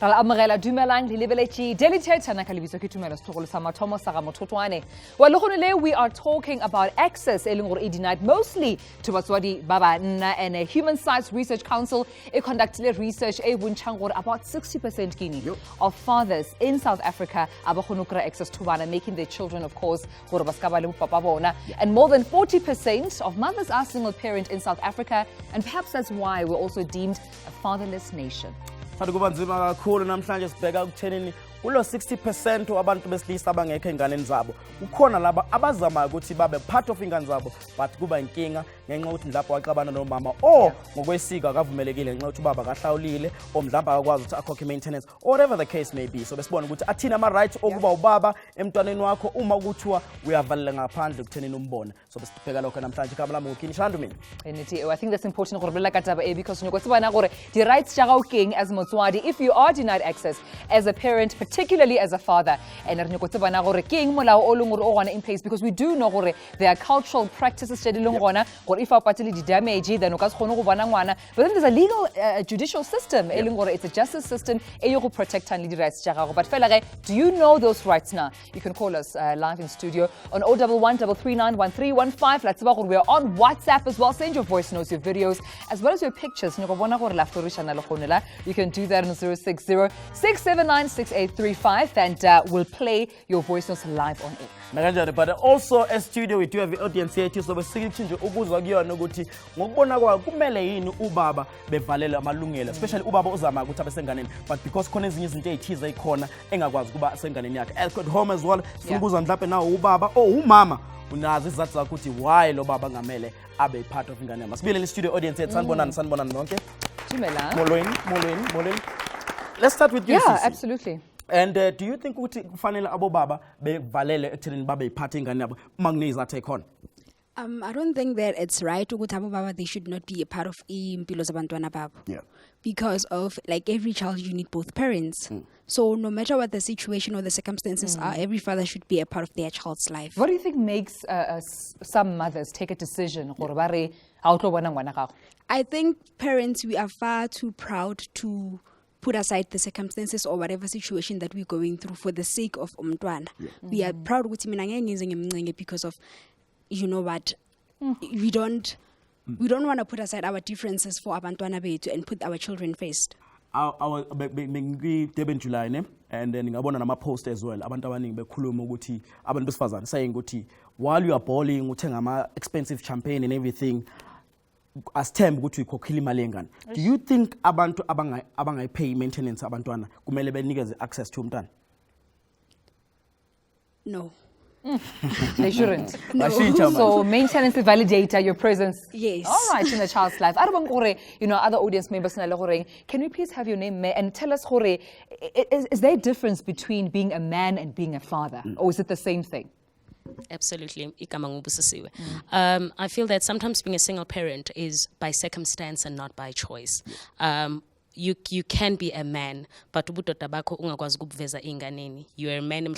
Rala amogela dumelang le lebeletsi Daily Thetha na ka lebitso ke Tumelo setogolo sa mathomo sa ga Mothotoane. Wa le gone le we are talking about access e leng gore e denied mostly to batswadi ba banna, and a Human Rights Research Council e conducted research e bontshang gore about 60% Kini of fathers in South Africa aba gone kry access to bana, making their children of course gore ba ska ba le papa bona, and more than 40% of mothers are single parent in South Africa, and perhaps that's why we're also deemed a fatherless nation. Kuba nzima kakhulu namhlanje sibheka ukuthenini ulo 60% wabantu besilisa abangekho enganeni zabo ukhona laba abazama ukuthi babe part of ingane zabo, but kuba inkinga ngenxa ukuthi mhlawumbe waxabana nomama ngokwesiko akavumelekile ngenxa ukuthi ubaba kahlawulile mhlawumbe akakwazi ukuthi akhokhe maintenance or whatever the case may be. So besibona ukuthi athina ama rights okuba ubaba emntwaneni wakho uma ukuthiwa uyavalela ngaphandle ukuthenini umbone. So besibheka lokho namhlanje kama lami Kini Shandu mina. I think that's important gore bela ka taba e, because nyoko tsebana gore di rights tsa go keng as motswadi if you are denied access as a parent, particularly as a father, and re nyoko tsebana gore keng molao o leng gore o gona in place, because we do know gore there are cultural practices tse di leng gona gore if a patile di damage then o ka se gone go bona ngwana, but then there's a legal judicial system e leng gore it's a justice system e go protect and lead rights tsa gago. But fela ge, do you know those rights now? You can call us live in studio on 011 339 1315. Let's about we are on WhatsApp as well. Send your voice notes, your videos, as well as your pictures. You can do that on 060 679 6835, and we'll play your voice notes live on air. But also a studio we do have the audience here, so we see ukuzwa kuyona ukuthi ngokubona kwa kumele yini ubaba bevalele amalungelo, especially ubaba uzama ukuthi abesenganeni, but because khona ezinye izinto ezithize ikhona engakwazi kuba senganeni yakhe. At home as well sibuza mhlawumbe nawo ubaba umama unazi izathu ukuthi why lo baba ngamele abe part of ingane yami. Sibile le studio audience yethu sanibonani nonke. Tumela. Molweni. Let's start with you. Yeah, Sisi. absolutely. And do you think ukuthi kufanele abo baba bevalele ekuthenini babe iphathe ingane yabo uma kunezathu ekhona? I don't think that it's right ukuthi abo baba they should not be a part of impilo zabantwana babo. Yeah. Because of like every child you need both parents. So no matter what the situation or the circumstances are, every father should be a part of their child's life. What do you think makes some mothers take a decision? I think parents, we are far too proud to put aside the circumstances or whatever situation that we're going through for the sake of umntwana. We are proud with him because of, you know what, we don't want to put aside our differences for abantwana bethu and put our children first. Our Durban July ne, and then ngabona nama post as well abantu abaningi bekhuluma ukuthi abantu besifazane saying ukuthi while you are bowling uthenga ama expensive champagne and everything asithembe ukuthi ukhokhile imali engane. Do you think abantu abangayi pay maintenance abantwana kumele benikeze access to umntwana? No. They shouldn't. No. So maintenance validator your presence. Yes. All right, in a child's life. I don't want, you know, other audience members. Can you please have your name and tell us, is there a difference between being a man and being a father, or is it the same thing? Absolutely. I feel that sometimes being a single parent is by circumstance and not by choice. You can be a man, but you're a man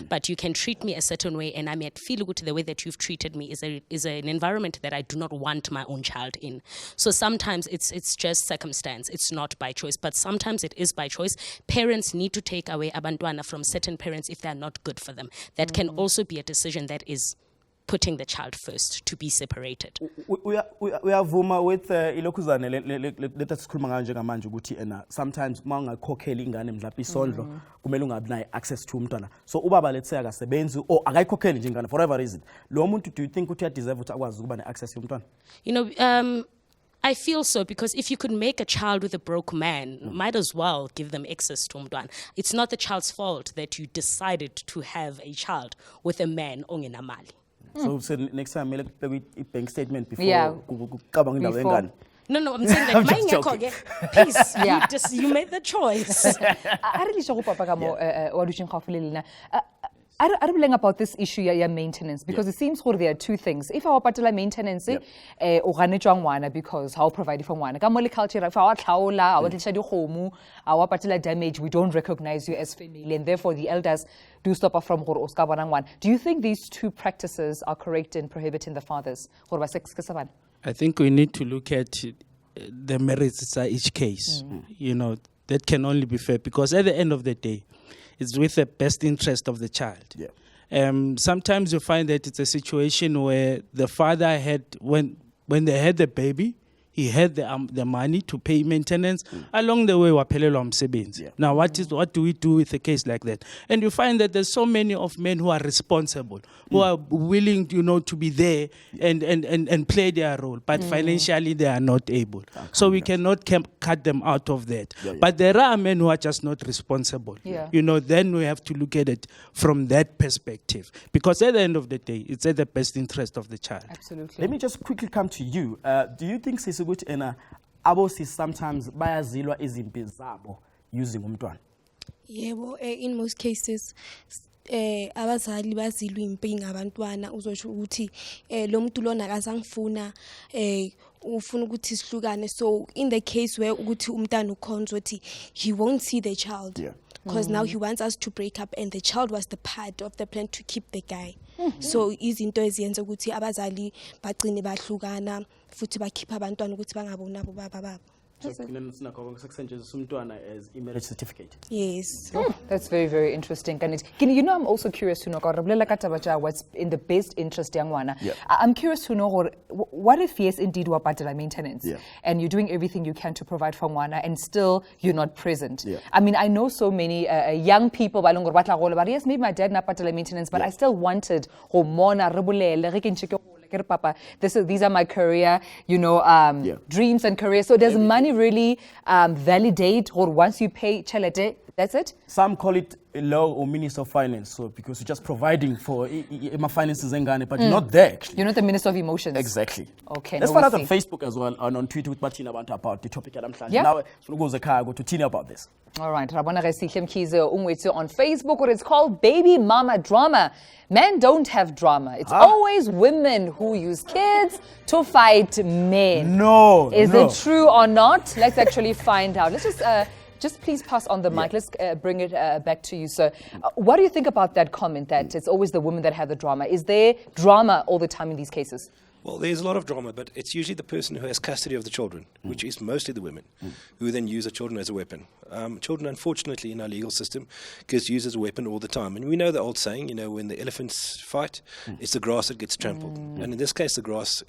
but you can treat me a certain way, and I may feel good the way that you've treated me is an environment that I do not want my own child in. So sometimes it's just circumstance, it's not by choice, but sometimes it is by choice. Parents need to take away abantwana from certain parents if they're not good for them. That can also be a decision that is putting the child first, to be separated. We are vuma with ilokuzane let us sikhuluma ngayo njengamanje ukuthi sometimes mangakhokheli ingane mhlawumbe isondlo kumele ungabi nayo access to umntwana. So ubaba let's say akasebenzi or akayikhokheli nje ingane for whatever reason. Lo muntu, do you think ukuthi uya deserve ukuthi akwazi ukuba ne access yomntwana? You know, I feel so, because if you could make a child with a broke man, might as well give them access to umntwana. It's not the child's fault that you decided to have a child with a man ongenamali. So next time we'll make a bank statement before. No, I'm saying that please, you made the choice. I don't about this issue ya maintenance, because it seems there are two things. If our particular maintenance because how provide for one culture, if our our particular damage, we don't recognize you as family, and therefore the elders do stop us from one. Do you think these two practices are correct in prohibiting the fathers? I think we need to look at the merits of each case. You know, that can only be fair, because at the end of the day, it's with the best interest of the child. Yeah. Sometimes you find that it's a situation where the father had, when they had the baby, he had the money to pay maintenance. Along the way, waphelelwa umsebenzi. Now, what do we do with a case like that? And you find that there's so many of men who are responsible, who are willing, to be there and play their role, but financially they are not able. So we cannot cut them out of that. But there are men who are just not responsible. Then we have to look at it from that perspective, because at the end of the day, it's at the best interest of the child. Absolutely. Let me just quickly come to you. Do you think ukuthi abosi sometimes bayazilwa izimpi zabo using umntwana? Yebo, in most cases abazali bazilwa impi ngabantwana, uzosho ukuthi lo muntu lona akazangifuna ufuna ukuthi sihlukane. So in the case where ukuthi umntana ukhonza ukuthi he won't see the child, because now he wants us to break up, and the child was the part of the plan to keep the guy. So izinto eziyenza ukuthi abazali bagcine bahlukana futhi bakhipha abantwana ukuthi bangabona abo baba babo. As marriage certificate. Yes. That's very, very interesting. Kini, I'm also curious to know what's in the best interest young one. I'm curious to know what if yes indeed wapatela maintenance and you're doing everything you can to provide for Ngwana and still you're not present. I mean, I know so many young people but yes, maybe my dad napatela maintenance, but I still wanted Papa, these are my career, dreams and career. So does money really validate, or once you pay chalete, that's it? Some call it a law or minister of finance, so because you're just providing for my finances, but you're not there actually. You're not the minister of emotions. Exactly. Okay. Let's find out on Facebook as well and on Twitter with Martina about the topic. Now, so go to Tina about this. All right, Rabona Resikem Kize on Facebook, or it's called Baby Mama Drama. Men don't have drama. It's always women who use kids to fight men. No. Is it true or not? Let's actually find out. Let's just please pass on the mic. Let's bring it back to you, sir. What do you think about that comment that it's always the women that have the drama? Is there drama all the time in these cases? Well, there's a lot of drama, but it's usually the person who has custody of the children, which is mostly the women, who then use the children as a weapon. Children, unfortunately, in our legal system, gets used as a weapon all the time. And we know the old saying, when the elephants fight, it's the grass that gets trampled. And in this case, the grass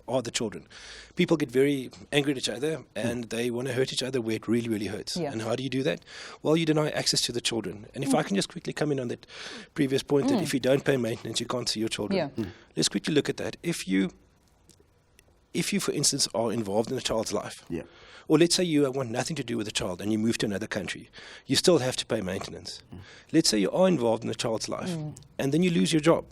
are the children. People get very angry at each other, and they want to hurt each other where it really, really hurts. And how do you do that? Well, you deny access to the children. And if I can just quickly come in on that previous point, that if you don't pay maintenance, you can't see your children. Let's quickly look at that. If you, for instance, are involved in a child's life, or let's say you want nothing to do with the child and you move to another country, you still have to pay maintenance. Let's say you are involved in the child's life and then you lose your job.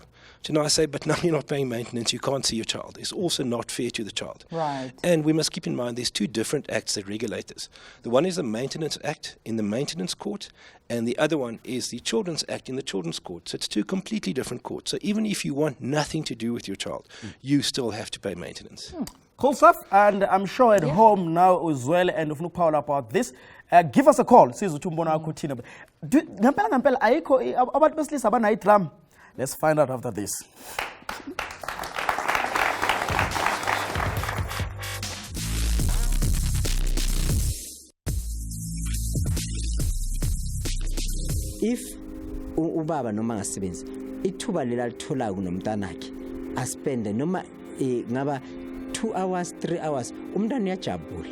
So now I say, but now you're not paying maintenance, you can't see your child. It's also not fair to the child. Right. And we must keep in mind there's two different acts that regulate this. The one is the Maintenance Act in the Maintenance Court, and the other one is the Children's Act in the Children's Court. So it's two completely different courts. So even if you want nothing to do with your child, you still have to pay maintenance. Cool stuff, and I'm sure at home now as well, and if no power about this, give us a call. Let's find out after this. If ubaba noma ngasebenzi ithuba lelalithola kunomntanakhe aspende noma ngaba 2 hours 3 hours umntana uyajabula.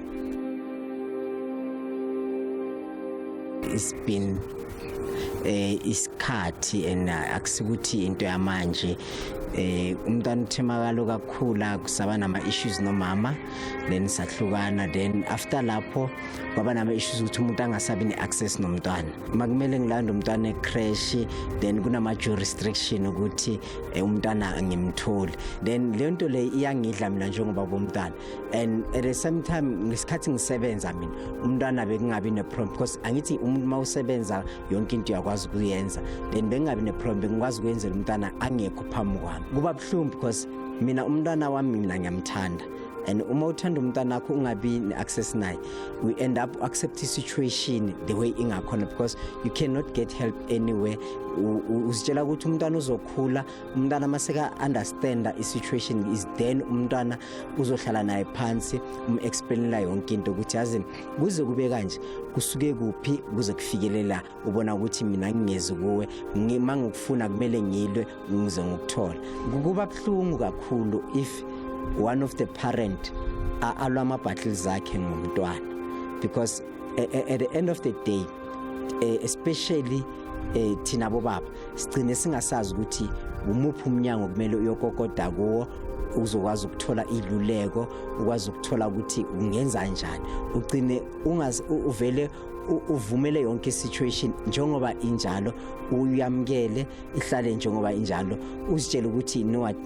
It's been isikhathi and akusikuthi into yamanje umntana uthemakalo kakhulu kusaba nama issues nomama, then sahlukana, then after lapho kwaba nama issues ukuthi umuntu angasabi ne access nomntwana. Makumele ngilanda umntwana ecrash, then kunama restriction ukuthi umntana ngimtholi, then le nto le iyangidla mina njengoba bomntana. And at the same time ngesikhathi ngisebenza mina umntwana bekungabi ne problem, because angithi umuntu mawusebenza yonke into yakwazi ukuyenza, then bengabi ne problem ngikwazi ukwenza umntana angekho phambi kwami. Kuba buhlungu because mina umntwana wami mina ngiyamthanda, and uma uthanda umntana wakho ungabi ne-access naye, we end up accept situation the way ingakhona, because you cannot get help anywhere. Uzitshela ukuthi umntana uzokhula, umntana maseka understanda i-situation is then umntana uzohlala naye phansi explainela yonke into ukuthi yazi kuze kube kanje kusuke kuphi kuze kufikelela ubona ukuthi mina ngingezi kuwe mangikufuna kumele ngilwe ngize ngokuthola. Kuba buhlungu kakhulu if one of the parent alwa ama-battles zakhe ngomntwana, because at the end of the day especially thina bobaba sigcine singasazi ukuthi umuphi umnyango kumele uyokokoda kuwo uzokwazi ukuthola iluleko, ukwazi ukuthola ukuthi ungenza kanjani, ugcine uvele uvumele yonke situation njengoba injalo, uyamkele ihlale njengoba injalo, uzitshela ukuthi you know what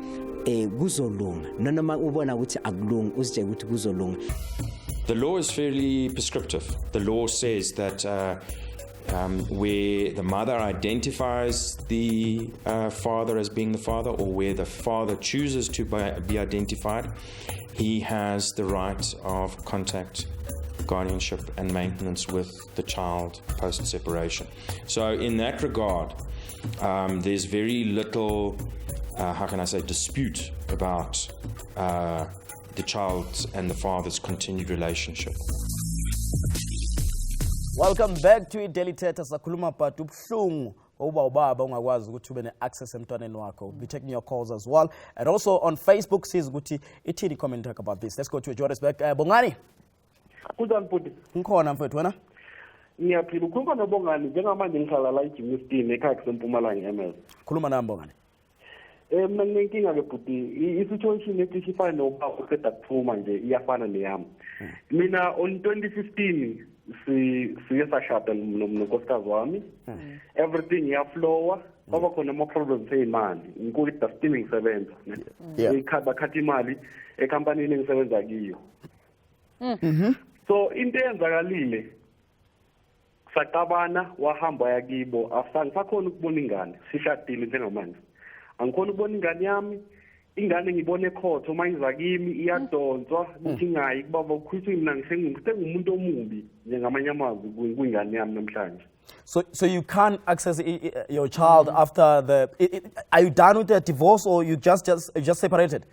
kuzolunga, noma ubona ukuthi akulungi uzitshela ukuthi kuzolunga. The law is fairly prescriptive. The law says that where the mother identifies the father as being the father, or where the father chooses to be identified, he has the right of contact, guardianship and maintenance with the child post-separation. So in that regard, there's very little, how can I say, dispute about the child's and the father's continued relationship. Welcome back to Daily Thetha. Sakhuluma about ubuhlungu oba ubaba ungakwazi ukuthi ube ne-access emntwaneni wakho. We'll be taking your calls as well. And also on Facebook, says ukuthi ithini comment talk about this. Let's go to Johannesburg. Bongani. Kunjani futhi? Ngikhona mfethu wena? Ngiyaphila. Ukhuluma noBongani njengamanje ngihlala la eJimmiston ekhaya kuseMpumalanga MS. Khuluma nami Bongani. Mina nginenkinga ke futhi i-situation ethi sifane nobaba uqeda kuphuma nje iyafana neyami. Mina on 2015 siye sashada nonkosikazi wami. Everything iyaflowa. Baba khona ama-problems ey'mali. Ngikuthi dusting ngisebenza. Bakhatha imali ekampanini engisebenza kiyo. So into eyenzakalile saqabana wahamba yakibo asangisakhona ukubona ingane sishadile njengamanje. Angikhona ukubona ingane yami, ingane ngibone ekhotho mayiza kimi iyadonswa ngithingayi kubaba ukhwithwe mina ngisengumuntu omubi njengamanye amazwi kuyingane yami namhlanje. So you can't access your child after the are you done with the divorce, or you just separated?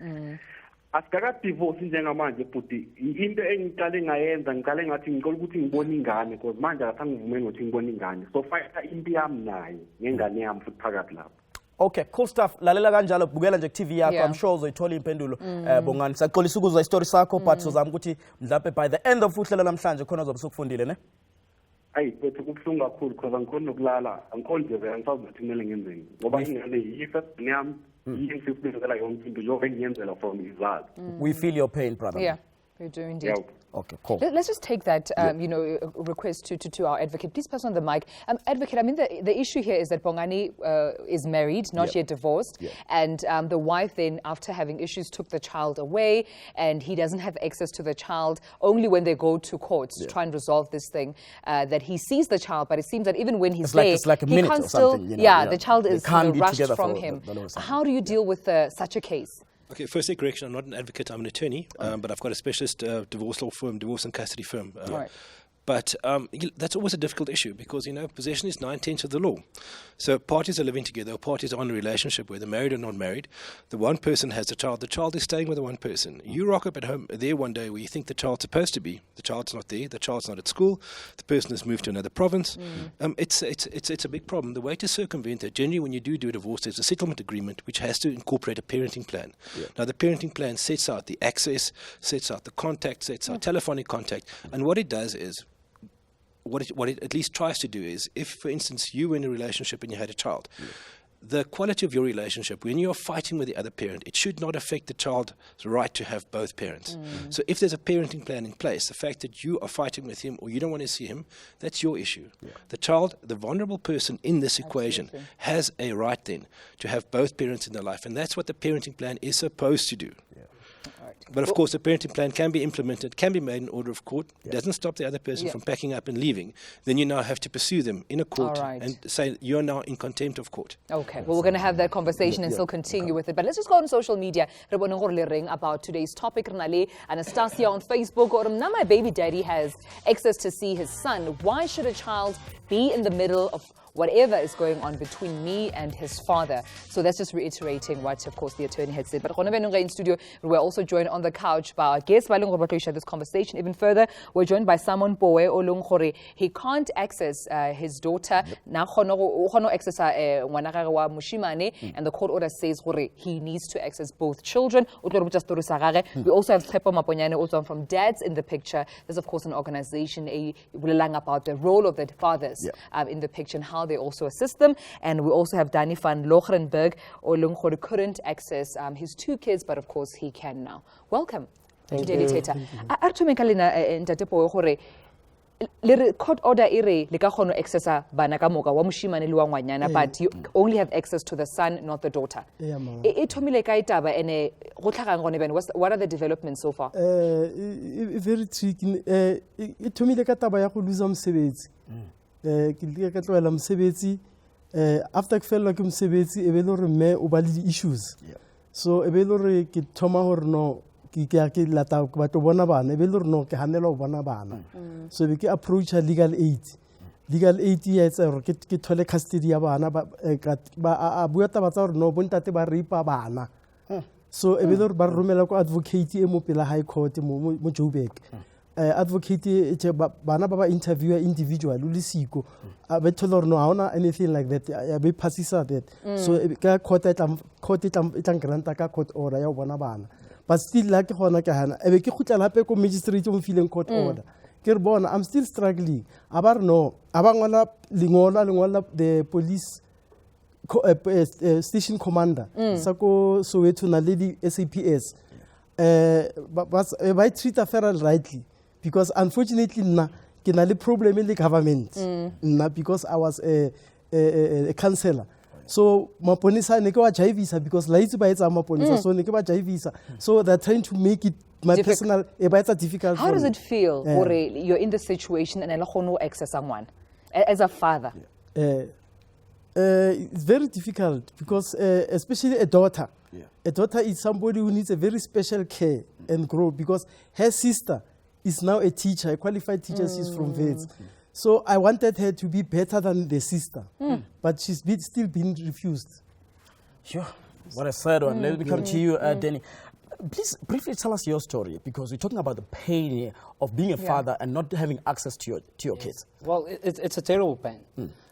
Asikaka divorce njengamanje futhi into engiqale ngayenza ngiqale ngathi ngicela ukuthi ngibone ingane because manje akangivumeli ukuthi ngibone ingane, so fayitha impi yami naye ngengane yami futhi phakathi lapho. Okay, cool stuff. Lalela kanjalo bukela nje TV yakho. I'm sure uzoyithola impendulo. Bongani saqolisa ukuzwa story sakho, but sozama ukuthi mhlawumbe by the end of uhlelo namhlanje khona uzobe usukufundile ne? Ayi bethu kubhlungu kakhulu because angikhona ukulala, angikhona nje angisazi ukuthi kumele ngenzeni ngoba ingane yi-first yami yingififizela yonke into njengoba ngiyenzela from izalo. We feel your pain, brother. Yeah, we do indeed. Yeah. Okay, cool. Let's just take that, request to our advocate. Please pass on the mic. Advocate, I mean, the issue here is that Bongani is married, not yet divorced, and the wife then, after having issues, took the child away, and he doesn't have access to the child. Only when they go to court to try and resolve this thing, that he sees the child, but it seems that even when he's there, it's like a he minute can't or still, something. the child is rushed from him. How do you deal with such a case? Okay, firstly, correction, I'm not an advocate, I'm an attorney, but I've got a specialist divorce law firm, divorce and custody firm. Right. But that's always a difficult issue because, possession is 9/10 of the law. So parties are living together, parties are in a relationship, whether married or not married. The one person has the child is staying with the one person. You rock up at home there one day where you think the child's supposed to be. The child's not there, the child's not at school, the person has moved to another province. It's a big problem. The way to circumvent that, generally when you do a divorce, there's a settlement agreement which has to incorporate a parenting plan. Now the parenting plan sets out the access, sets out the contact, sets out telephonic contact, and what it does is, what it at least tries to do is, if, for instance, you were in a relationship and you had a child, the quality of your relationship, when you're fighting with the other parent, it should not affect the child's right to have both parents. So if there's a parenting plan in place, the fact that you are fighting with him or you don't want to see him, that's your issue. The child, the vulnerable person in this equation, has a right then to have both parents in their life, and that's what the parenting plan is supposed to do. But of course, a parenting plan can be implemented, can be made in order of court. It doesn't stop the other person from packing up and leaving. Then you now have to pursue them in a court and say you're now in contempt of court. Okay, well, we're going to have that conversation and still continue with it. But let's just go on social media. About today's topic. Anastasia on Facebook. Now my baby daddy has access to see his son. Why should a child be in the middle of whatever is going on between me and his father? So that's just reiterating what, of course, the attorney had said. But in studio, we're also joined on the couch by our guest. To share this conversation even further, we're joined by Simon Poe Olungkhore. He can't access his daughter. Now, access and the court order says he needs to access both children. We also have Tsepo Maponyane also from Dads in the picture. There's, of course, an organization about the role of the fathers in the picture and how they also assist them. And we also have Danny van Lochrenberg. Olungkhore couldn't access his 2 kids, but of course he can now. Welcome. Thank you. Thetha. Court order accessa bana ka moka wa moshimane le wa ngwanyana, but you only have access to the son, not the daughter. What are the developments so far? Very tricky. Thomile ka taba ya go lose mosebetsi. Ke ka tloela mosebetsi after ke fellwa ke mosebetsi e be le re me o ba le di-issues, so e be le re ke thoma gore no ke lata ba tlo bona bana e be le re no ke hanela go bona bana, so be ke approach legal aid ya etsa gore ke thole custody ya bana ba bua taba tsa gore no bontate ba ripa bana, so e be le re ba romela ko advocate e mo pela high court mo Joburg. Advocate bana ba interviewer individual le siko ba thola gore no ha ona anything like that ya be passisa that, so ka court itlang granta ka court order ya go bona bana, but still la ke gona ke hana e be ke khutla hape ko magistrate mo fileng court order ke re bona I'm still struggling. Abar no abangwala lingola the police station commander sa ko Soweto na lady SAPS by treat a federal rightly, because unfortunately ke na le problem in the government because I was a councillor. So maponisa ne ke wa jaivisa because la itse ba etsa maponisa, so ne ke ba jaivisa, so they're trying to make it my personal difficult. How does it feel you're in the situation and no access someone as a father? It's very difficult because especially a daughter. A daughter is somebody who needs a very special care and grow, because her sister is now a teacher, a qualified teacher. She's from Wits. So I wanted her to be better than the sister, but she's still being refused. Sure. What a sad one. Let me come to you, Danny. Please briefly tell us your story, because we're talking about the pain of being a father and not having access to your kids. Well, it's a terrible pain.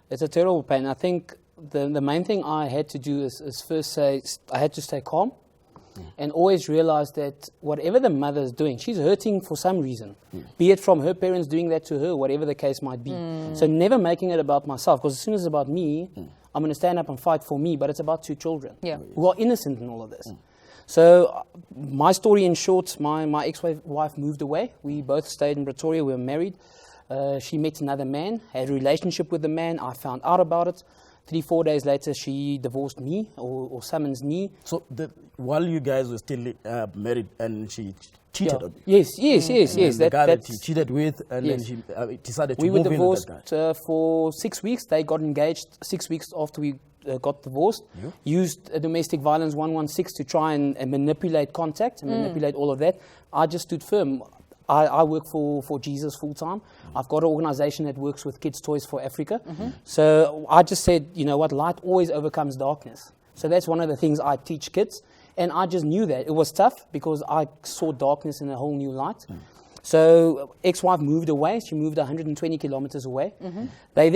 It's a terrible pain. I think the main thing I had to do is first say I had to stay calm and always realize that whatever the mother is doing, she's hurting for some reason, be it from her parents doing that to her, whatever the case might be. So never making it about myself, because as soon as it's about me, I'm going to stand up and fight for me, but it's about 2 children who are innocent in all of this. So my story in short, my ex-wife moved away. We both stayed in Pretoria. We were married. She met another man, had a relationship with the man. I found out about it. 3-4 days later, she divorced me or summons me. So while you guys were still married, and she cheated on you? Yes. The guy that she cheated with, and then she decided to move in with that guy. We were divorced for 6 weeks. They got engaged 6 weeks after we got divorced. Used a domestic violence 116 to try and manipulate contact, and manipulate all of that. I just stood firm. I work for Jesus full-time. I've got an organization that works with Kids Toys for Africa. So I just said, you know what, light always overcomes darkness. So that's one of the things I teach kids. And I just knew that. It was tough because I saw darkness in a whole new light. So ex-wife moved away. She moved 120 kilometers away.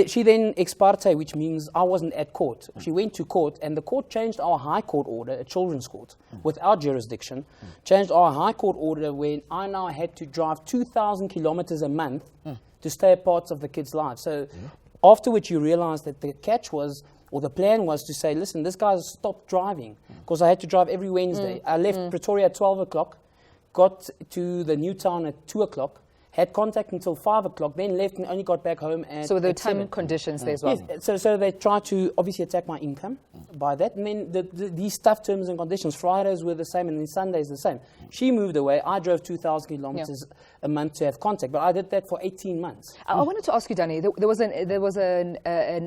She then ex parte, which means I wasn't at court. She went to court, and the court changed our high court order, a children's court, with our jurisdiction, changed our high court order when I now had to drive 2,000 kilometers a month to stay a part of the kids' lives. So after which you realize that the catch was, or the plan was to say, listen, this guy's stopped driving, because I had to drive every Wednesday. I left Pretoria at 12 o'clock, got to the new town at 2 o'clock, had contact until 5 o'clock, then left and only got back home at So there are at time 7. conditions there as well. Yes, so they try to obviously attack my income by that. And then these tough terms and conditions, Fridays were the same and then Sundays the same. She moved away. I drove 2,000 kilometers a month to have contact, but I did that for 18 months. I wanted to ask you, Danny, there was an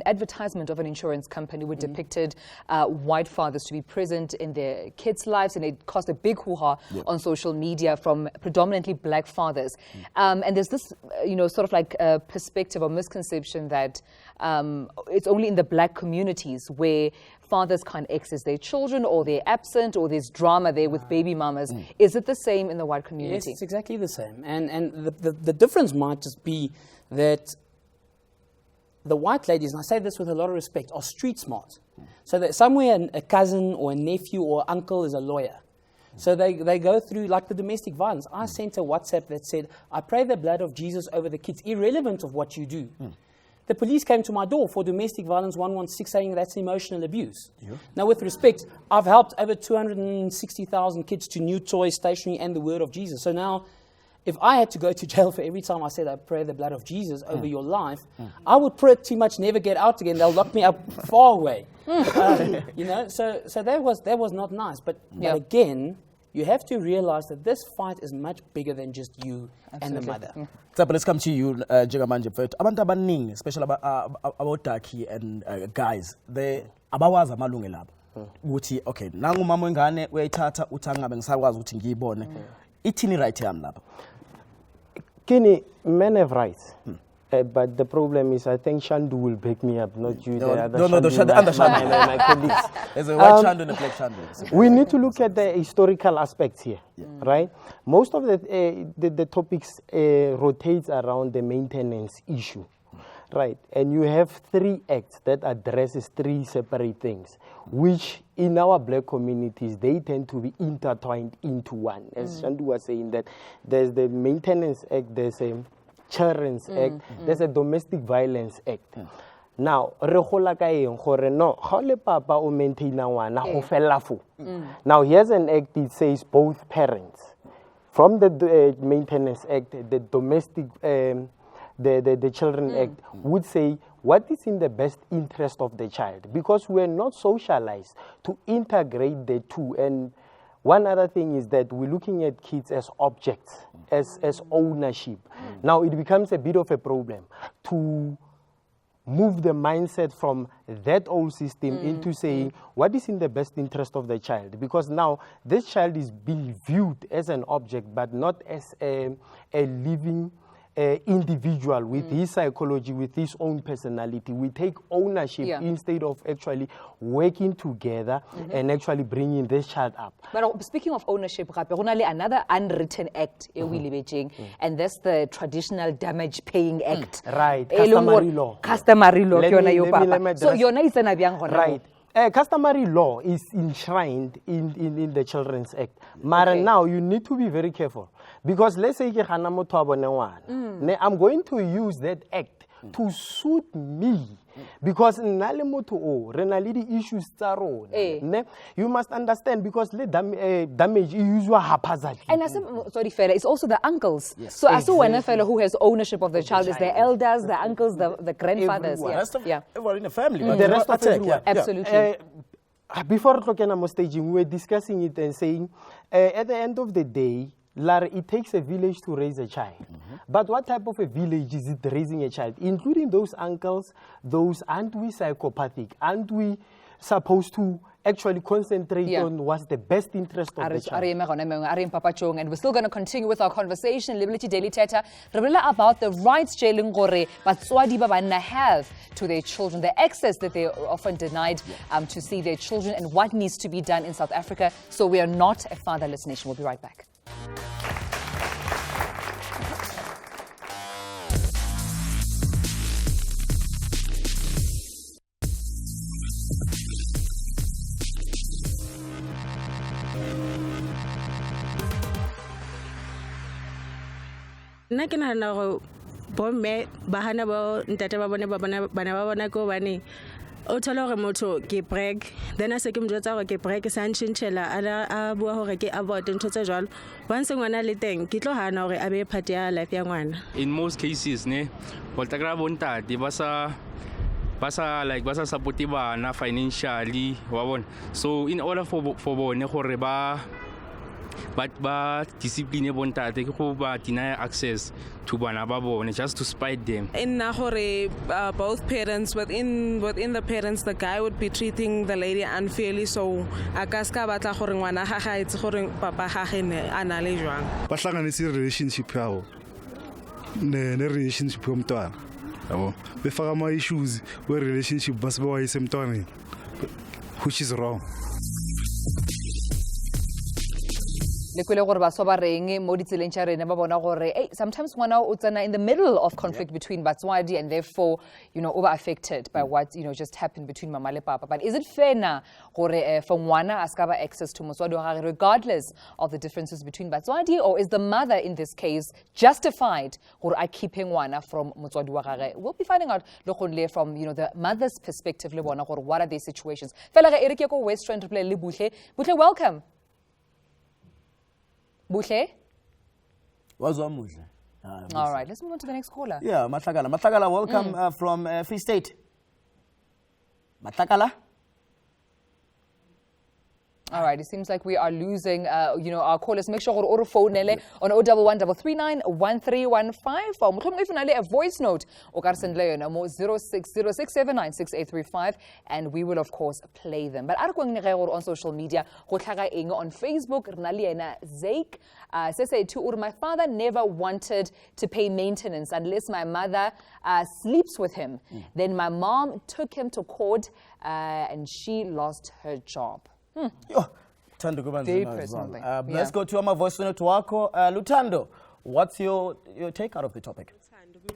advertisement of an insurance company which depicted white fathers to be present in their kids' lives, and it caused a big hoo-ha on social media from predominantly black fathers. And there's this, sort of like a perspective or misconception that it's only in the black communities where fathers can't access their children, or they're absent, or there's drama there with baby mamas. Is it the same in the white community? Yes, it's exactly the same. And the difference might just be that the white ladies, and I say this with a lot of respect, are street smart. So that somewhere a cousin or a nephew or uncle is a lawyer. So they go through, like the domestic violence. I sent a WhatsApp that said, I pray the blood of Jesus over the kids, irrelevant of what you do. The police came to my door for domestic violence 116, saying that's emotional abuse. Now, with respect, I've helped over 260,000 kids to new toys, stationery, and the word of Jesus. So now, if I had to go to jail for every time I said I pray the blood of Jesus over your life, I would pretty much never get out again. They'll lock me up far away. So that was not nice. But again, you have to realize that this fight is much bigger than just you and the mother. Thetha, let's come to you, njengamanje mfethu. Abantu abaningi, especially abodaki and guys, they abawazi amalungelo abo. Ukuthi okay, nangu umama wengane uyayithatha uthi angabe ngisakwazi ukuthi ngiyibone. Ithini right yami lapha? Kini, men have rights. But the problem is, I think Shandu will back me up, not you. No, the Shandu. My colleagues. There's a white Shandu and a black Shandu. We need to look at the historical aspects here, right? Most of the topics rotates around the maintenance issue, right? And you have 3 acts that addresses 3 separate things, which in our black communities, they tend to be intertwined into one. As Shandu was saying, that there's the Maintenance Act, there's a Children's Act, there's a Domestic Violence Act. Now, now here's an act that says both parents. From the Maintenance Act, the Domestic, the Children Act would say what is in the best interest of the child, because we're not socialized to integrate the two. And one other thing is that we're looking at kids as objects, as ownership. Now it becomes a bit of a problem to move the mindset from that old system into saying what is in the best interest of the child, because now this child is being viewed as an object but not as a living individual with his psychology, with his own personality. We take ownership instead of actually working together and actually bringing this child up. But speaking of ownership, another unwritten act, and that's the Traditional Damage Paying Act. Right, customary law. Customary law. So right. Customary law is enshrined in the Children's Act. But now you need to be very careful, because let's say I'm going to use that act to suit me, because issues you must understand, because damage is usually haphazardly. And sorry, fella, it's also the uncles. Yes. So as one fellow who has ownership of the child is the elders, the uncles, the grandfathers. Everyone in the family. The rest of everyone. Absolutely. Before talking about staging, we were discussing it and saying, at the end of the day, it takes a village to raise a child. But what type of a village is it raising a child? Including those uncles, aren't we psychopathic? Aren't we supposed to actually concentrate on what's the best interest of the child? And we're still going to continue with our conversation. Liberty Daily Thetha, about the rights Batswadi Babana have to their children, the access that they are often denied to see their children, and what needs to be done in South Africa so we are not a fatherless nation. We'll be right back. bomme bahana ba ntate ba bone bana ba bona ko bane o thola gore motho ke brag then a se ke mjotsa gore ke brag sa ntshintshela a bua gore ke about ntho tse jalo once ngwana le teng ke tlo hana gore a be part ya life ya ngwana. In most cases ne boltakra bontate ba sa supportive bana financially wa bona, so in order for bone gore ba discipline bontate ke go ba deny access to bana ba bone just to spite them. In Nahore, both parents, within the parents, the guy would be treating the lady unfairly, so akaska batla gore ngwana ga ga itse gore papa ga ge ne ana le jwang. Ba hlanganisa relationship yao ne relationship yomntwana yabo befaka ama issues we relationship base ba wayise emntwaneni, which is wrong. Sometimes ngwana o tsena in the middle of conflict between Batswadi and therefore, over affected by what, just happened between mama and papa. But is it fair na gore for ngwana askaba access to motswadi wa gagwe regardless of the differences between Batswadi, or is the mother in this case justified gore I keeping ngwana from motswadi wa gagwe? We'll be finding out from the mother's perspective le bona gore what are these situations. Fela ga Eric ko Western to play le Buhle. Buhle, welcome. Buhle? All right, let's move on to the next caller. Yeah, Matlakala. Matlakala, welcome from Free State. Matlakala? All right, it seems like we are losing, our callers. Make sure you phone on 011 339 1315. If you a voice note, or 0606796835, and we will of course play them. But on social media, on Facebook, Zake says my father never wanted to pay maintenance unless my mother sleeps with him. Then my mom took him to court, and she lost her job. Very personally. Let's go to our voice note. Lutando, what's your take out of the topic?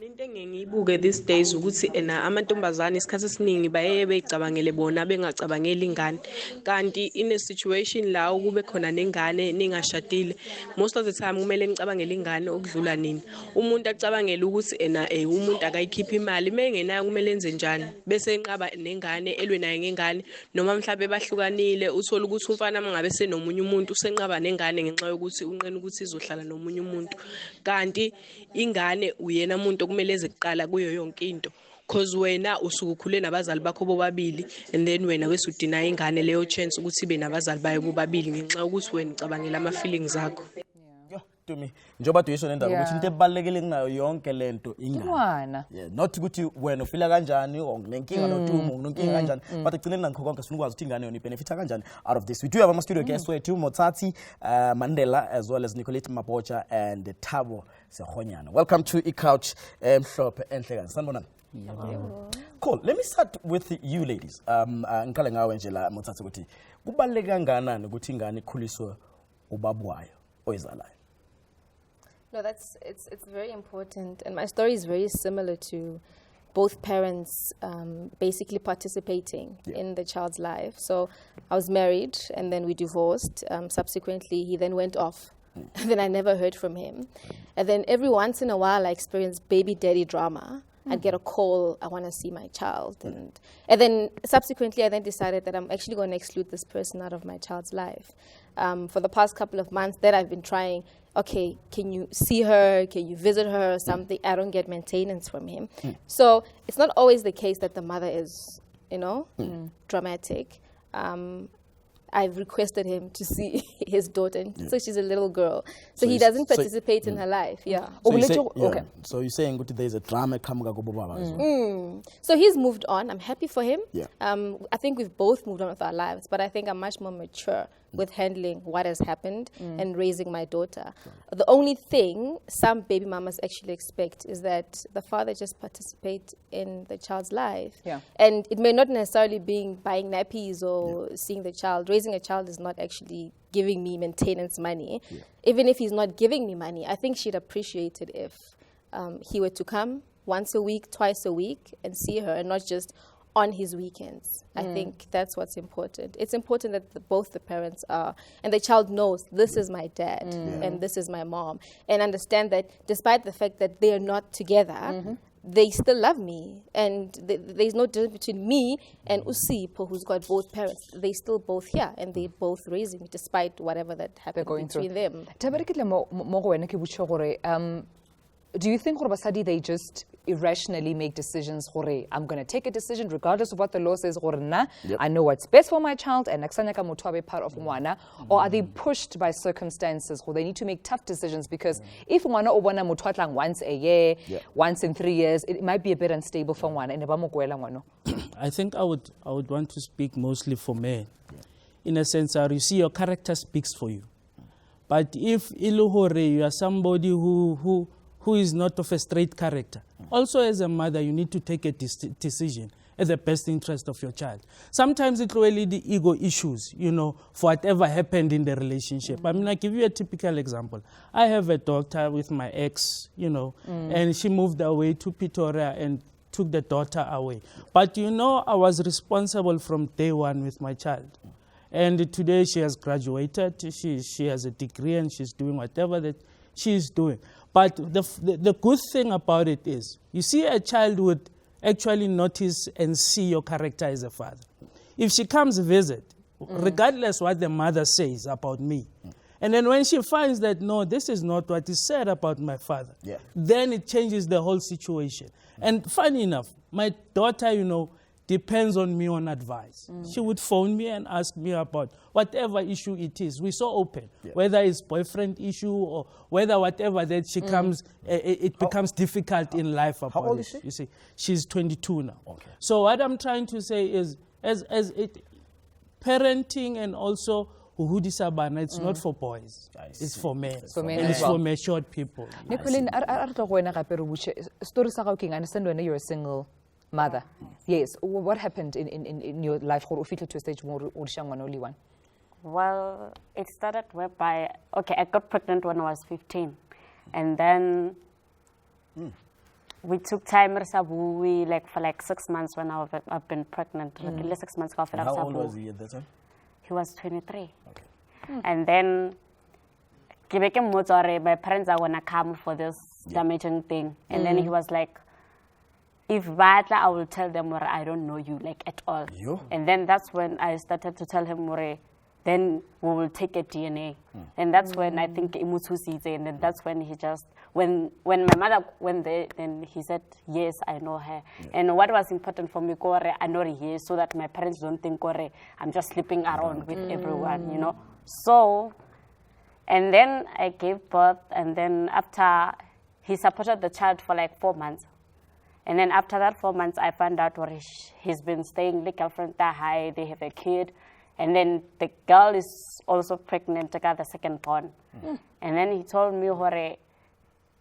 Into engiyibuke these days ukuthi amantombazane isikhathi esiningi baye becabangele bona bengacabangeli ingane, kanti in a situation la ukube khona nengane ningashadile, most of the time kumele nicabangele ingane okudlula nini. Umuntu acabangela ukuthi umuntu akayikhipha imali, mengenayo kumele enze njani, bese enqaba nengane elwe naye ngengane, noma mhlawumbe bahlukanile uthola ukuthi umfana mangabe senomunye umuntu usenqaba nengane ngenxa yokuthi unqena ukuthi izohlala nomunye umuntu, kanti ingane uyena umuntu okumele eziqala kuyo yonke into, because wena usukukhule nabazali bakho bobabili, and then wena wesudina ingane leyo chance ukuthi ibe nabazali bayo bobabili ngenxa ukuthi wena ucabangela ama feelings akho. Tumi njoba tuyisho nendaba ukuthi into ebalekile kunayo yonke lento ingane, not ukuthi wena ufila kanjani nginenkinga noTumo nginenkinga kanjani, but egcineni nakho konke sifuna ukwazi ukuthi ingane yona ibenefita kanjani out of this. We do have a studio guest wethu Mothotoane Mandela, as well as Nicolette Mabocha and Thabo Sekhonyana. Welcome to iCouch Mhlophe Enhlekani. Sanibonani. Cool. Let me start with you ladies. Ngikale ngawe nje la Mothotoane ukuthi kubaleka kangakanani ukuthi ingane ikhuliswe ubaba wayo oyizalayo? No, it's very important, and my story is very similar to both parents basically participating in the child's life. So I was married, and then we divorced. Subsequently, he then went off. And then I never heard from him. And then every once in a while, I experienced baby daddy drama. I'd get a call, I want to see my child. And then subsequently, I then decided that I'm actually going to exclude this person out of my child's life. For the past couple of months that I've been trying, okay, can you see her? Can you visit her or something? I don't get maintenance from him. So it's not always the case that the mother is, dramatic. I've requested him to see his daughter, so she's a little girl. So he doesn't participate in her life. So you're saying there's a drama coming up? So he's moved on. I'm happy for him. I think we've both moved on with our lives, but I think I'm much more mature with handling what has happened and raising my daughter. The only thing some baby mamas actually expect is that the father just participate in the child's life. And it may not necessarily be buying nappies or seeing the child. Raising a child is not actually giving me maintenance money. Even if he's not giving me money, I think she'd appreciate it if he were to come once a week, twice a week, and see her, and not just on his weekends. I think that's what's important. It's important that both the parents are, and the child knows this is my dad and this is my mom, and understand that despite the fact that they are not together, they still love me, and there's no difference between me and Usipo, who's got both parents. They still both here, and they both raising me despite whatever that happened between them. Do you think basadi they just irrationally make decisions? I'm going to take a decision regardless of what the law says. I know what's best for my child, and part of mwana. Or are they pushed by circumstances? Or they need to make tough decisions because if mwana obona mutwatlang once a year, once in 3 years, it might be a bit unstable for mwana. I think I would want to speak mostly for men. In a sense, you see your character speaks for you. But if iluhore, you are somebody who is not of a straight character. Also, as a mother, you need to take a decision at the best interest of your child. Sometimes it's really the ego issues, for whatever happened in the relationship. I mean, I give you a typical example. I have a daughter with my ex, and she moved away to Pretoria and took the daughter away. But I was responsible from day one with my child. And today she has graduated, she has a degree, and she's doing whatever that she's doing. But the good thing about it is, you see, a child would actually notice and see your character as a father. If she comes visit, regardless what the mother says about me, and then when she finds that, no, this is not what is said about my father, then it changes the whole situation. And funny enough, my daughter, depends on me on advice. She would phone me and ask me about whatever issue it is. We're so open, whether it's boyfriend issue or whether whatever that she comes, it becomes difficult in life. How old is she? You see, she's 22 now. Okay. So what I'm trying to say is, as parenting and also Uhudisabana, it's not for boys. It's for men. It's for men. And it's for matured people. Nicolene, understand you're a single mother. Yes. What happened in your life to a stage only one? Well, it started whereby, I got pregnant when I was 15. And then we took time for 6 months when I've been pregnant. 6 months. And how old was he at that time? He was 23. Okay. And then my parents are going to come for this damaging thing. And then he was like, if Vatla, I will tell them where I don't know you at all. And then that's when I started to tell him where then we will take a DNA. And that's when I think Imutu sees it. And then that's when he just, when my mother went there, then he said, yes, I know her. And what was important for me, I know her here so that my parents don't think I'm just sleeping around with everyone, So, and then I gave birth, and then after, he supported the child for 4 months. And then after that 4 months, I found out where he's been staying, the girlfriend high, they have a kid. And then the girl is also pregnant, got the second born. And then he told me where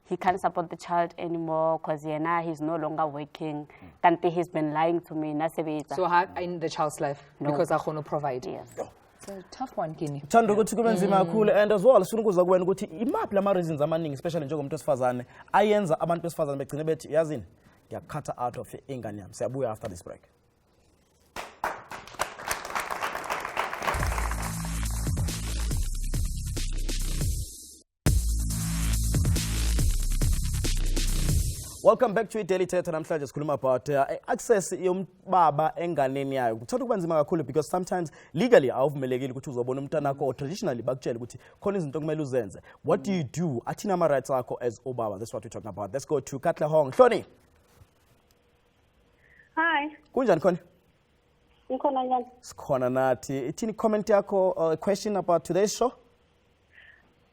he can't support the child anymore because he's no longer working. He's been lying to me. So how in the child's life? No. Because I can't provide. Yes. It's a tough one, Kini. Shandu ukuthi kube nzima kakhulu, and as well sifuna ukuza kuwena ukuthi imaphi lama reasons amaningi especially njengomuntu wesifazane ayenza abantu besifazane begcine bethi yazini ngiyakhatha out of ingane yami. Siyabuya after this break. Welcome back to Daily Thetha. Namhlanje sikhuluma about access yombaba enganeni yayo. Kuthanda kuba nzima kakhulu because sometimes legally awuvumelekile ukuthi uzobona umntana wakho, or traditionally bakutshela ukuthi khona izinto kumele uzenze. What do you do? Athina ama rights akho as obaba. That's what we're talking about. Let's go to Katla Hong. Hloni. Hi. Kunjani khona? Ngikhona njani? Sikhona nathi. Ithini comment yakho, a question about today's show?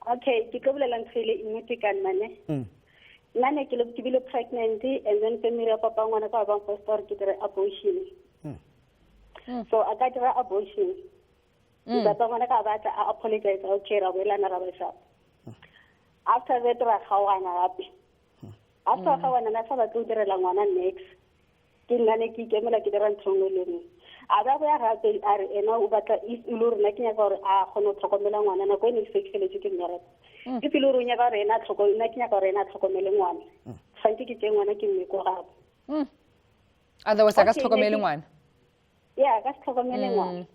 Okay, ngikubulela ngifile imutikani mane. Nane ke bile pregnant, and then family ya papa ngwana ka ba pastor ke dire abortion. So I got an abortion. Papa ngwana ka batla a apologize o kera wela na rabasha. After that ra khawana happy. After khawana na sa ba tlo direla ngwana next. Ke nane ke kemela ke dira ntlongoleng. Aba ba ra tse are ena o batla iluru na ke nya gore a khono tlhokomela ngwana na go ne sexual ke nyara. Ke iluru nya ga rena tlhoko na ke nya ga rena tlhokomele ngwana. Fantse ke ngwana ke mme go gape. Otherwise, I got to come one. Yeah, I got to come one.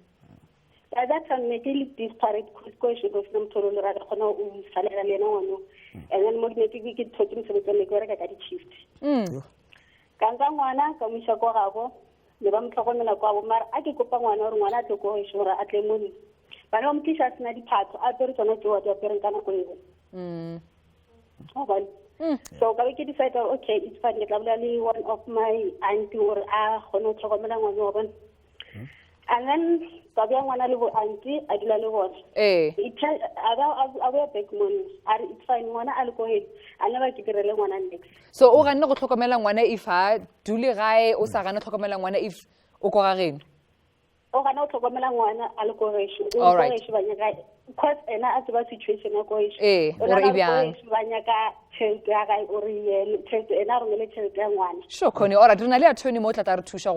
That time, I really disparate question of them to roll around on salary and then magnetic we get talking to the Legora at the shift. Kangawana, Kamisha Gorabo, the Ram Kawana Gomar, I could go one or one to go ashore at the moon. But I'm teachers not the part, I don't know what your parent can go. So I decided, okay, it's fine. Probably one of my auntie or and then Kabian one little auntie, I did a little it tells I will beg money. It's fine, one I'll go ahead. I never get a one and next. So, oh, I'm not talking about one if I do lie or Sarana talk about one if Okorarin. Oh, I know talk about one alcoholation. All right. Because in a situation of course, sure, Connie, or I don't know, Tony Mothotoane to show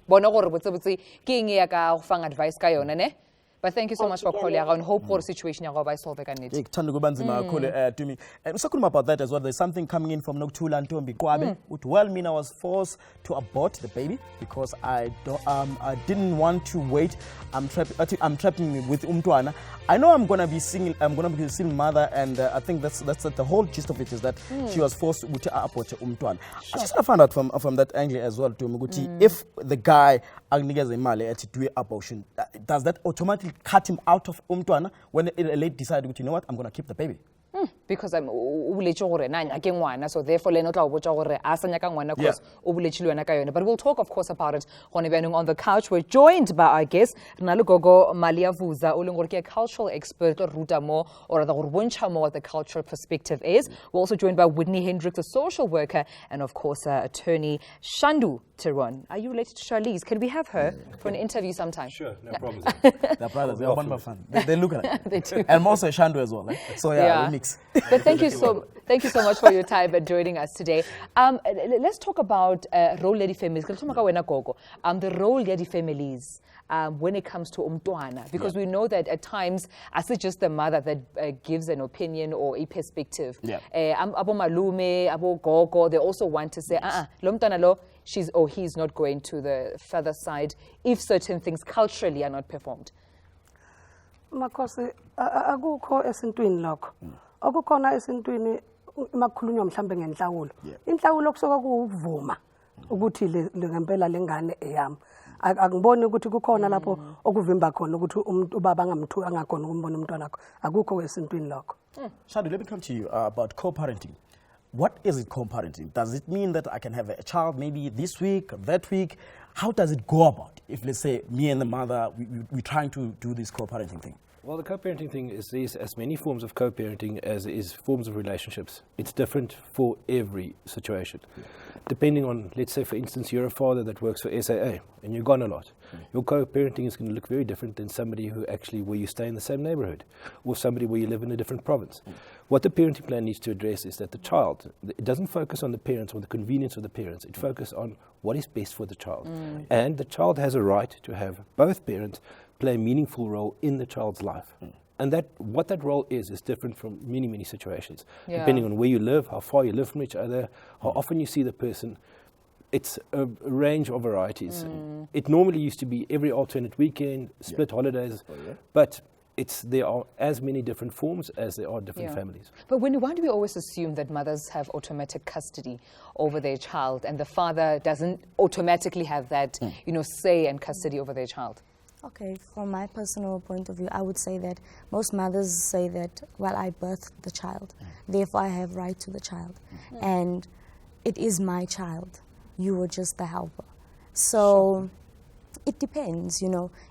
Bonor with King Yaka Fang advice Kayonane. But thank you so much for calling. I hope for the situation you by solve again. To me. And so about that as well. There's something coming in from Noktula and Tombi Kwabe. Well, I was forced to abort the baby because I didn't want to wait. I'm trapping with Umtuana. I know I'm gonna be single. I'm gonna be a single mother, and I think that's the whole gist of it is that she was forced to abort Umtuana. I just found out from that angle as well. To Muguti, if the guy agnigas a male to do abortion, does that automatically cut him out of Umtuana when a lady decided, you know what, I'm gonna keep the baby? Because I'm so therefore not but we'll talk of course about it on the couch. We're joined by our guest Nalugogo Malia Vuza a cultural expert or what the cultural perspective is. We're also joined by Whitney Hendricks, a social worker, and of course attorney Shandu Tiron. Are you related to Charlize? Can we have her for an interview sometime? Sure, no problem. They're brothers, they're one of fun. They look alike. They do. And also Shandu as well. So yeah. Mix. But thank you so much for your time and joining us today. Let's talk about role of the families. The role of the families when it comes to Umtuana, because we know that at times, as it's just the mother that gives an opinion or a perspective. Abo malume, abo gogo, they also want to say, Lomtana lo, she's or he's not going to the further side if certain things culturally are not performed. Makose akukho esintwini lokho okukhona esintwini makukhulunywa mhlambe ngenhlawulo inhlawulo kusoka kuvuma ukuthi ngempela lengane eyami akuboni ukuthi kukhona lapho okuvimba khona ukuthi umuntu ubaba angamthu angakhona ukumbona umntwana wakho akukho esintwini lokho. Shandu, let me come to you about co-parenting. What is it co-parenting? Does it mean that I can have a child maybe this week, that week? How does it go about if, let's say, me and the mother, we're trying to do this co-parenting thing? Well, the co-parenting thing is there's as many forms of co-parenting as is forms of relationships. It's different for every situation. Depending on, let's say, for instance, you're a father that works for SAA and you're gone a lot. Your co-parenting is going to look very different than somebody who actually, where you stay in the same neighborhood or somebody where you live in a different province. What the parenting plan needs to address is that the child, it doesn't focus on the parents or the convenience of the parents. It focuses on what is best for the child. And the child has a right to have both parents play a meaningful role in the child's life. And that what that role is different from many, many situations. Depending on where you live, how far you live from each other, how often you see the person. It's a range of varieties. It normally used to be every alternate weekend, split holidays, but there are as many different forms as there are different families. But why do we always assume that mothers have automatic custody over their child and the father doesn't automatically have that, say and custody over their child? Okay, from my personal point of view, I would say that most mothers say that, well, I birthed the child, therefore I have right to the child. And it is my child. You were just the helper. So it depends,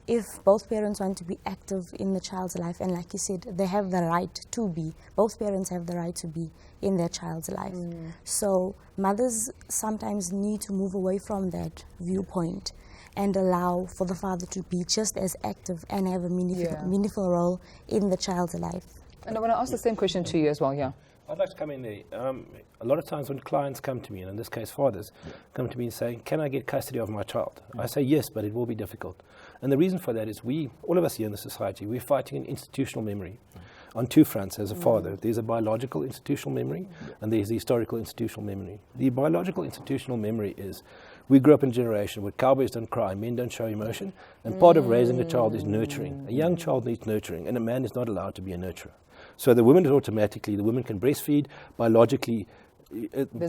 if both parents want to be active in the child's life, and like you said, they have the right to be, both parents have the right to be in their child's life. So mothers sometimes need to move away from that viewpoint and allow for the father to be just as active and have a meaningful role in the child's life. And I want to ask the same question to you as well, I'd like to come in there. A lot of times when clients come to me, and in this case fathers, come to me and say, can I get custody of my child? I say yes, but it will be difficult. And the reason for that is all of us here in the society, we're fighting an institutional memory. on two fronts as a father. There's a biological institutional memory and there's the historical institutional memory. The biological institutional memory is we grew up in a generation where cowboys don't cry, men don't show emotion, and part of raising a child is nurturing. A young child needs nurturing, and a man is not allowed to be a nurturer. So the woman is automatically, the woman can breastfeed, biologically,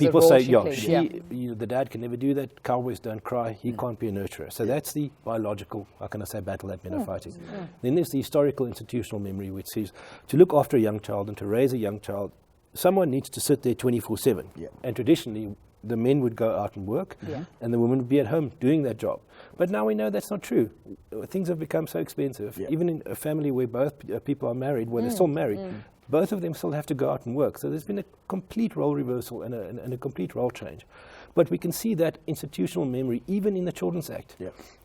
people say, the dad can never do that, cowboys don't cry, he can't be a nurturer. So that's the biological, how can I say, battle that men are fighting. Then there's the historical institutional memory, which says to look after a young child and to raise a young child, someone needs to sit there 24/7. And traditionally, the men would go out and work, and the women would be at home doing that job. But now we know that's not true. Things have become so expensive. Even in a family where both people are married, where they're still married, both of them still have to go out and work. So there's been a complete role reversal and a complete role change. But we can see that institutional memory even in the Children's Act.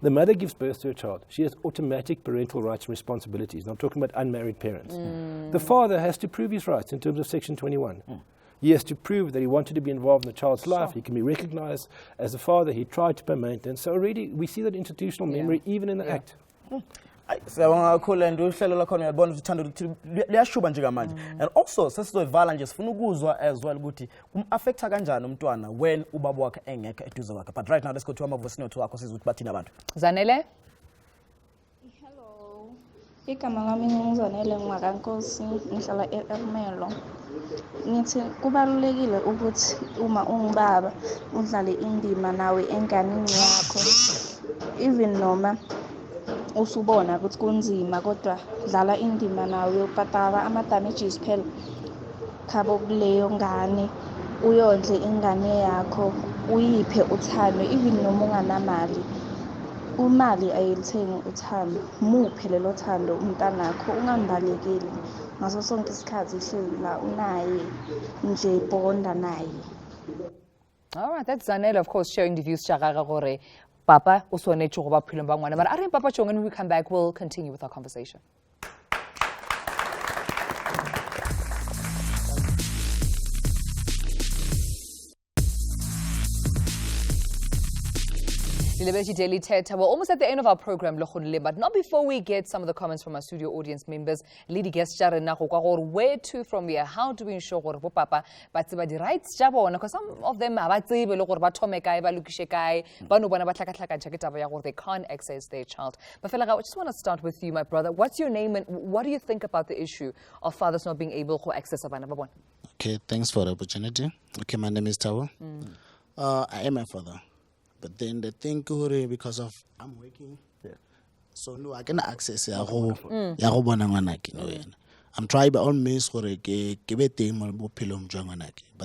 The mother gives birth to a child. She has automatic parental rights and responsibilities. And I'm talking about unmarried parents. The father has to prove his rights in terms of Section 21. He has to prove that he wanted to be involved in the child's life. He can be recognized as a father. He tried to pay maintenance. So already we see that institutional memory even in the Act. Siyabonga kakhulu and uhlelo lakhona uyabona ukuthi uthando liyashuba nje kamanje. And also sesizoyivala nje sifuna ukuzwa as well ukuthi affecta kanjani umntwana when ubaba wakhe engekho eduze kwakhe. But right now let's go to voice note wakho sizwe ukuthi bathina abantu. Zanele? Igama lami ngumzanele Ngimakankosi ngihlala eMelo. Ngithi kubalulekile ukuthi uma ungubaba udlale indima nawe enganeni yakho. Even noma usubona ukuthi kunzima kodwa dlala indima nawe ubhadala ama-damages phela khabo kuleyo ngane uyondle ingane yakho uyiphe uthando even noma unganamali. Umali ayilithengi uthando, muphe lelo thando umntanakho ungambalekeli ngaso sonke isikhathi ihleli la unaye nje bonda naye. All right, that's Zanele, of course, sharing the views Chagaga gore Papa uswanetse go ba philong ba ngwana. But I think Papa Chong, when we come back, we'll continue with our conversation. Daily Thetha. We're almost at the end of our program, but not before we get some of the comments from our studio audience members. Lady guest where to from here? How do we ensure Papa but the rights jabo? Because some of them they can't access their child. But I just want to start with you, my brother. What's your name and what do you think about the issue of fathers not being able to access Abana? Okay, thanks for the opportunity. Okay, my name is Tawo. I am a father. But then the thing, because of I'm working, so no, I can access I'm trying by all means but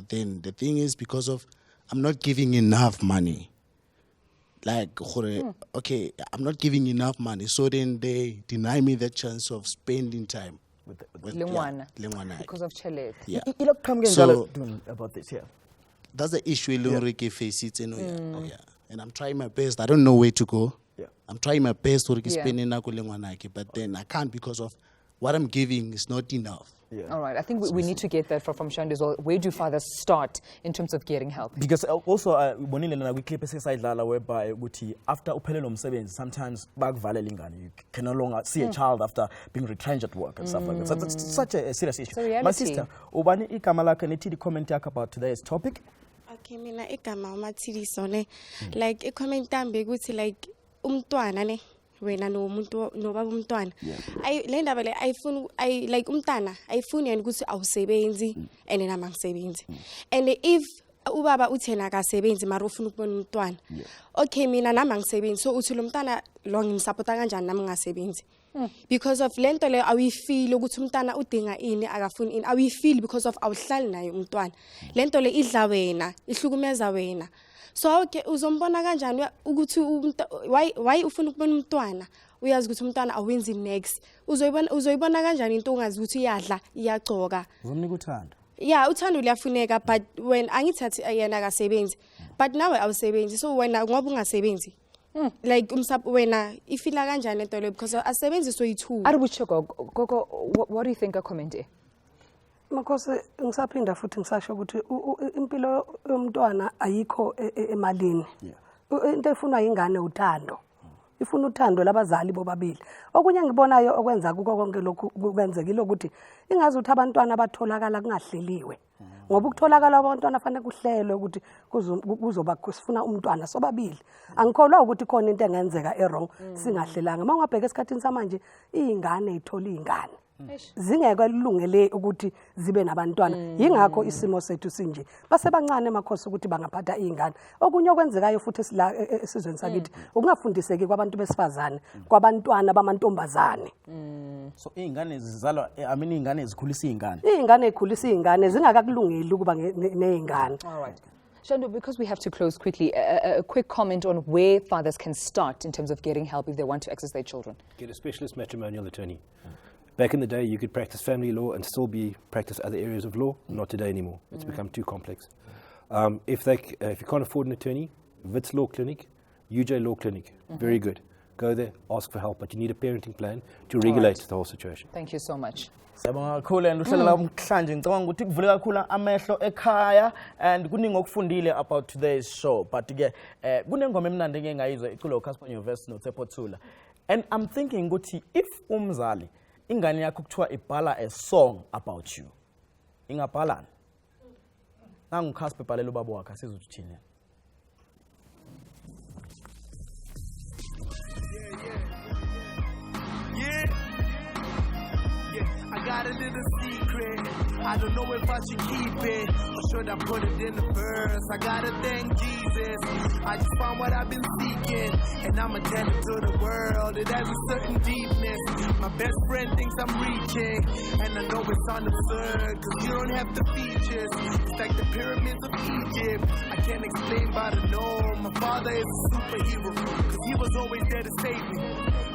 then the thing is because of I'm not giving enough money. Like okay, I'm not giving enough money, so then they deny me the chance of spending time with because of Chelet. Yeah. So about this, that's the issue face it and I'm trying my best. I don't know where to go. I'm trying my best to spend but then I can't because of what I'm giving is not enough. All right, I think we need to get that from Shandu as well. Where do fathers start in terms of getting help? Because also, we clip a whereby after sometimes you can no longer see a child after being retrenched at work and stuff like that. So that's such a serious issue. My sister, Ubani Ikamala can comment about today's topic. Okay, mina igama uMathidisone like icomment ambe ukuthi like umntwana ne wena nomuntu nobaba umntwana le ndaba le ayifuni like umntana ayifuni yena ukuthi awusebenzi and nama ngisebenzi and if ubaba uthena akasebenzi mara ufuna ukubona umntwana okay mina nama ngisebenzi so uthi lo mntana lo ngimsupporta kanjani nami ngasebenzi because of lento le awuyifeel ukuthi umntana udinga ini akafuni ini awuyifeel because of awuhlali naye umntwana lento le idla wena ihlukumeza wena so okay uzombona kanjani ukuthi why ufuna ukubona umntwana uyazi ukuthi umntwana awenzi next uzoyibona kanjani into ungazi ukuthi iyadla iyagcoka uzomnika uthando uthando liyafuneka but when angithathi yena akasebenzi but nawe awusebenzi so wena ngoba ungasebenzi like wena ifila kanjani into le because asebenziswe yi2 Gogo, what do you think a comment here? Makose ngisaphinda futhi ngisasho ukuthi impilo yomntwana ayikho emalini. Into efuna ingane uthando. ifuna uthando labazali bobabili. Okunye ngibonayo okwenza kuko konke lokhu kwenzekile ukuthi ingazi ukuthi abantwana batholakala kungahleliwe. Ngoba ukutholakala kwabantwana fanele kuhlelwe ukuthi kuzoba kusifuna umntwana sobabili. Angikholwa ukuthi khona into engenzeka errong singahlelanga. Mawungabheka esikhathini samanje izingane ithola izingane. Zingeke lungele ukuthi zibe nabantwana. Yingakho isimo sethu sinje. Base bancane emakhosi ukuthi bangaphatha izingane. Okunye okwenzekayo futhi esizweni sakithi ukungafundiseki kwabantu besifazane, kwabantwana bamantombazane. So izingane zizalwa izingane ezikhulisa izingane. Izingane ezikhulisa izingane zingakakulungeli ukuba nezingane. All right. Shandu, because we have to close quickly, a quick comment on where fathers can start in terms of getting help if they want to access their children. Get a specialist matrimonial attorney. Back in the day, you could practice family law and still practice other areas of law. Not today anymore. It's become too complex. If you can't afford an attorney, Wits Law Clinic, UJ Law Clinic, very good. Go there, ask for help, but you need a parenting plan to regulate the whole situation. Thank you so much. Siyabonga kakhulu and uhlelo lamhlanje ngicabanga ukuthi kuvule kakhulu amehlo ekhaya and kuningi okufundile about today's show, but ke kunengoma emnandi engengayizwa iculo Casper University no Thetha. And I'm thinking ukuthi if umzali ingane yakho kuthiwa ibhala a song about you, ingabhalani? Nangu Casper bhalela ubaba wakhe sizothini. I got a little secret, I don't know if I should keep it or should I put it in the verse. I gotta thank Jesus, I just found what I've been seeking, and I'ma tell it to the world. It has a certain deepness, my best friend thinks I'm reaching, and I know it's absurd, cause you don't have the features. It's like the pyramids of Egypt, I can't explain by the norm. My father is a superhero, cause he was always there to save me.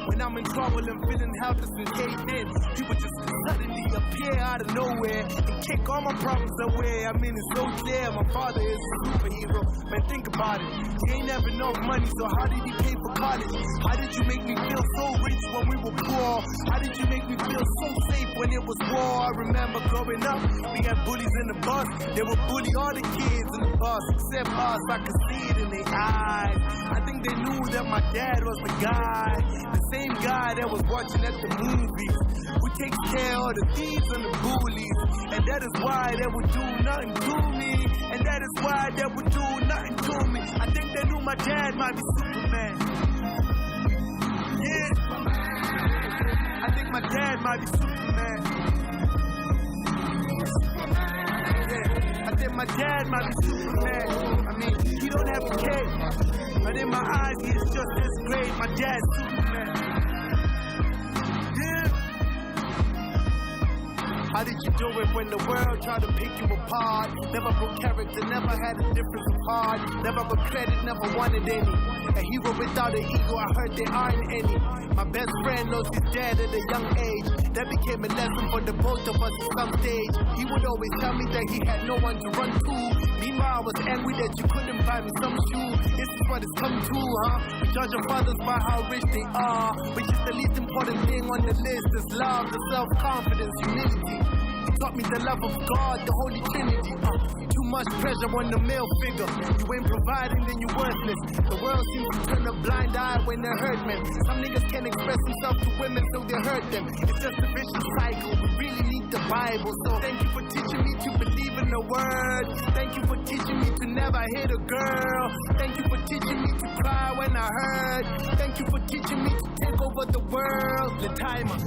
When I'm in trouble and feeling helpless and caved in, he would just suddenly appear out of nowhere and kick all my problems away. I mean, it's so clear, my father is a superhero. Man, think about it. He ain't have enough money, so how did he pay for college? How did you make me feel so rich when we were poor? How did you make me feel so safe when it was war? I remember growing up, we had bullies in the bus. They would bully all the kids in the bus, except us. I could see it in their eyes. I think they knew that my dad was the guy, the same guy that was watching at the movies, who takes care of the thieves and the bullies, and that is why they would do nothing to me, and that is why they would do nothing to me. I think they knew my dad might be Superman. Yeah, I think my dad might be Superman. Yeah, I think my dad might be Superman. I mean, he don't have a kid, but in my eyes he is just as great. My dad's Superman. How did you do it when the world tried to pick you apart? Never broke character, never had a difference of heart. Never regretted, never wanted any. A hero without an ego, I heard there aren't any. My best friend lost his dad at a young age. That became a lesson for the both of us at some stage. He would always tell me that he had no one to run to. Meanwhile, I was angry that you couldn't buy me some shoes. This is what it's come to, huh? We judge our fathers by how rich they are, which is the least important thing on the list. Is love, the self-confidence, humility. He taught me the love of God, the Holy Trinity. Too much pressure on the male figure. You ain't providing, then you worthless. The world seems to turn a blind eye when they hurt men. Some niggas can't express themselves to women, so they hurt them. It's just a vicious cycle. We really need the Bible. So thank you for teaching me to believe in the word. Thank you for teaching me to never hit a girl. Thank you for teaching me to cry when I hurt. Thank you for teaching me to take over the world. The timer.